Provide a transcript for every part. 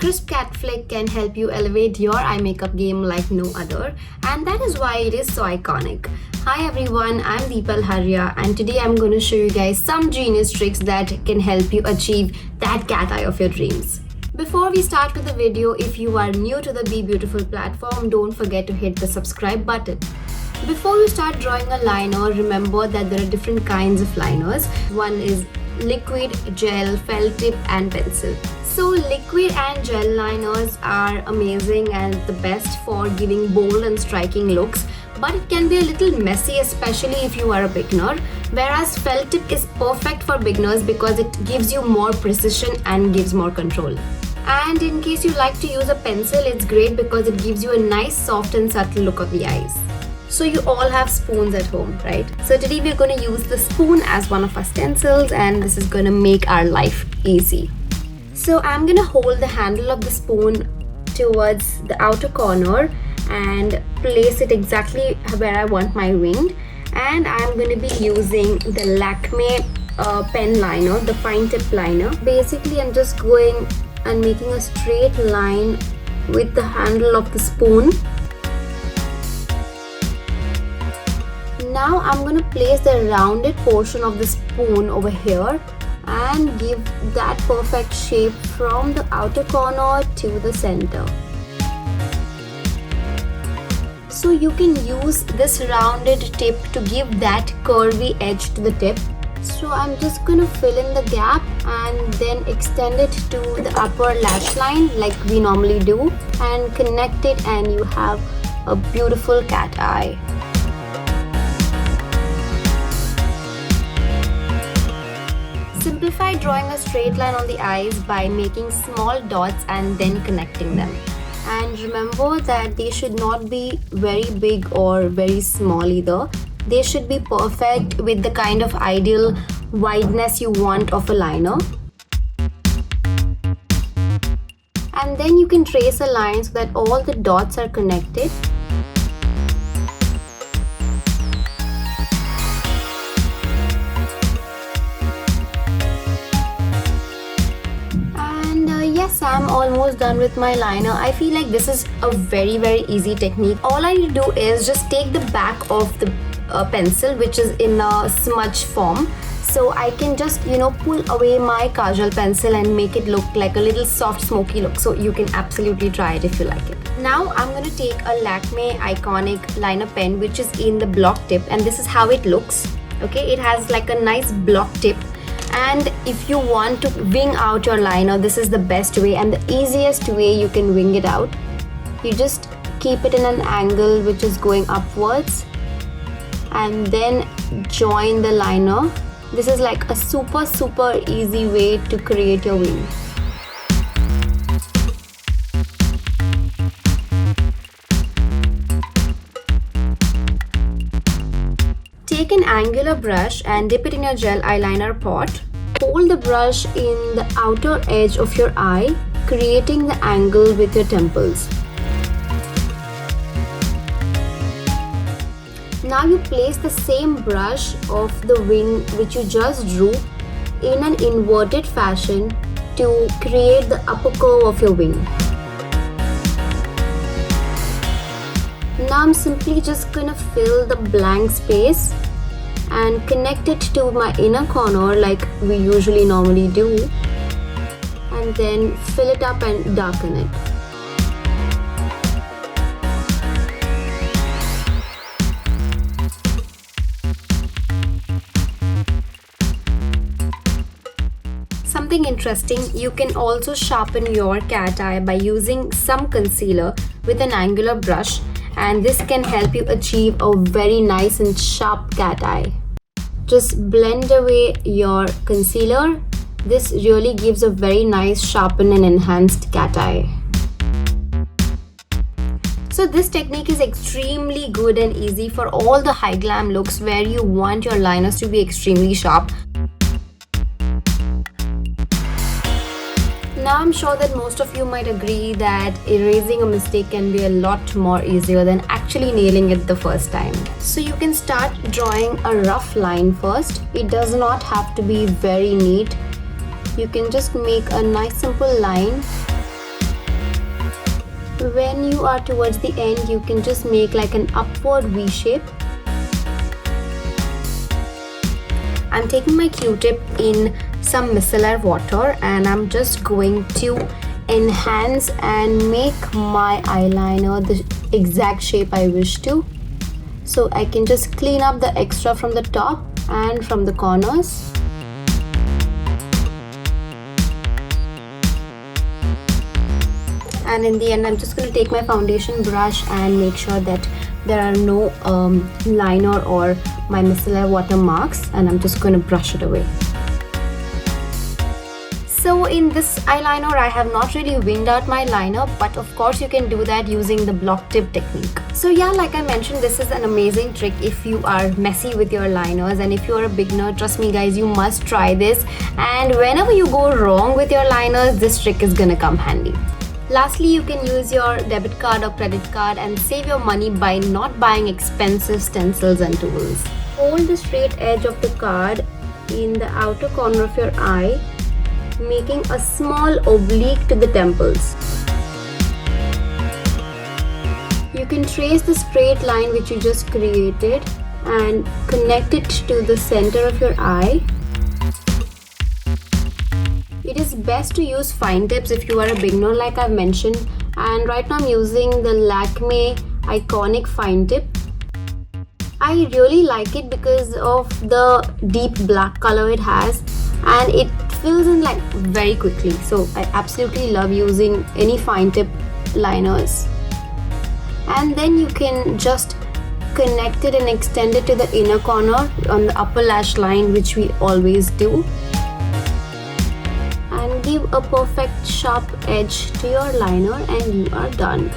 crisp cat flick can help you elevate your eye makeup game like no other, and that is why it is so iconic. Hi everyone, I'm Deepal Harya, and today I'm going to show you guys some genius tricks that can help you achieve that cat eye of your dreams. Before we start with the video, if you are new to the BeBeautiful platform, don't forget to hit the subscribe button. Before you start drawing a liner, remember that there are different kinds of liners. One is liquid, gel, felt tip and pencil. So liquid and gel liners are amazing and the best for giving bold and striking looks, but it can be a little messy, especially if you are a beginner, whereas felt tip is perfect for beginners because it gives you more precision and gives more control. And in case you like to use a pencil, it's great because it gives you a nice soft and subtle look of the eyes. So you all have spoons at home, right? So today we're going to use the spoon as one of our stencils, and this is going to make our life easy. So I'm going to hold the handle of the spoon towards the outer corner and place it exactly where I want my wing. And I'm going to be using the Lakme pen liner, the fine tip liner. Basically, I'm just going and making a straight line with the handle of the spoon. Now I'm going to place the rounded portion of the spoon over here and give that perfect shape from the outer corner to the center. So you can use this rounded tip to give that curvy edge to the tip. So I'm just going to fill in the gap and then extend it to the upper lash line like we normally do and connect it, and you have a beautiful cat eye. Simplify drawing a straight line on the eyes by making small dots and then connecting them. And remember that they should not be very big or very small either. They should be perfect with the kind of ideal wideness you want of a liner. And then you can trace a line so that all the dots are connected. Yes, I'm almost done with my liner. I feel like this is a very easy technique. All I need to do is just take the back of the pencil, which is in a smudge form. So I can just, pull away my kajal pencil and make it look like a little soft smoky look. So you can absolutely try it if you like it. Now I'm going to take a Lakme iconic liner pen, which is in the block tip, and this is how it looks. Okay, it has like a nice block tip. And if you want to wing out your liner, this is the best way and the easiest way you can wing it out. You just keep it in an angle which is going upwards and then join the liner. This is like a super easy way to create your wing. Take an angular brush and dip it in your gel eyeliner pot. Hold the brush in the outer edge of your eye, creating the angle with your temples. Now you place the same brush of the wing which you just drew in an inverted fashion to create the upper curve of your wing. Now I'm simply just gonna fill the blank space and connect it to my inner corner like we usually normally do, and then fill it up and darken it. Something interesting, you can also sharpen your cat eye by using some concealer with an angular brush, and this can help you achieve a very nice and sharp cat eye. Just blend away your concealer. This really gives a very nice sharpened and enhanced cat eye. So this technique is extremely good and easy for all the high glam looks where you want your liners to be extremely sharp. Now I'm sure that most of you might agree that erasing a mistake can be a lot more easier than actually nailing it the first time. So you can start drawing a rough line first. It does not have to be very neat. You can just make a nice simple line When you are towards the end, you can just make like an upward V shape. I'm taking my Q-tip in some micellar water and I'm just going to enhance and make my eyeliner the exact shape I wish to. So I can just clean up the extra from the top and from the corners. And in the end, I'm just going to take my foundation brush and make sure that there are no liner or my micellar water marks, and I'm just going to brush it away. So in this eyeliner, I have not really winged out my liner, but of course you can do that using the block tip technique. So yeah, like I mentioned, this is an amazing trick if you are messy with your liners, and if you are a beginner, trust me guys, you must try this. And whenever you go wrong with your liners, this trick is gonna come handy. Lastly, you can use your debit card or credit card and save your money by not buying expensive stencils and tools. Hold the straight edge of the card in the outer corner of your eye, making a small oblique to the temples. You can trace the straight line which you just created and connect it to the center of your eye. It is best to use fine tips if you are a beginner, like I've mentioned, and right now I'm using the Lakme Iconic fine tip. I really like it because of the deep black color it has, and it fills in like very quickly. So I absolutely love using any fine tip liners. And then you can just connect it and extend it to the inner corner on the upper lash line, which we always do, and give a perfect sharp edge to your liner, and you are done.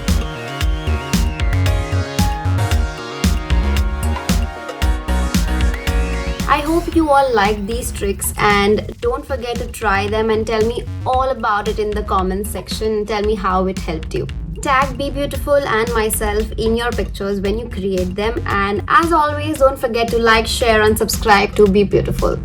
I hope you all like these tricks, and don't forget to try them and tell me all about it in the comments section. Tell me how it helped you. Tag BeBeautiful and myself in your pictures when you create them, and as always, don't forget to like, share and subscribe to BeBeautiful.